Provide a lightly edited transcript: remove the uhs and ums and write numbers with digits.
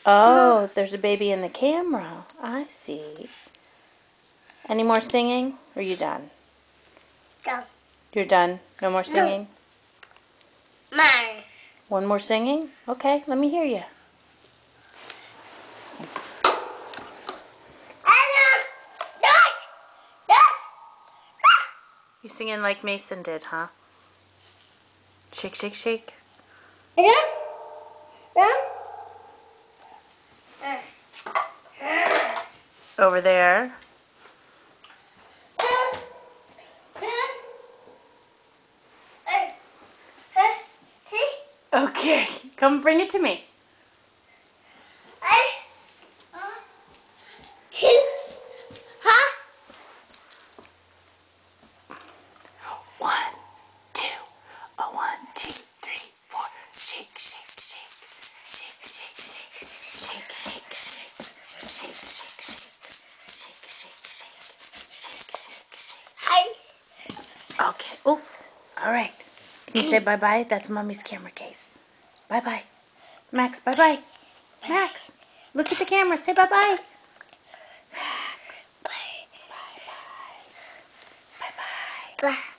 Oh, there's a baby in the camera. I see. Any more singing? Or are you done? Done. You're done? No more singing? Mine. One more singing? Okay, let me hear you. You singing like Mason did, huh? Shake, shake, shake. Over there. Okay, come bring it to me. One, two. A 1, 2, 3, 4. Shake, shake, shake. Shake, shake, shake. Shake, shake, shake. Shake, shake, shake. Okay. Oh, all right. Can you say bye-bye? That's Mommy's camera case. Bye-bye. Max, bye-bye. Max, look at the camera. Say bye-bye. Max. Bye-bye. Bye-bye. Bye-bye. Bye.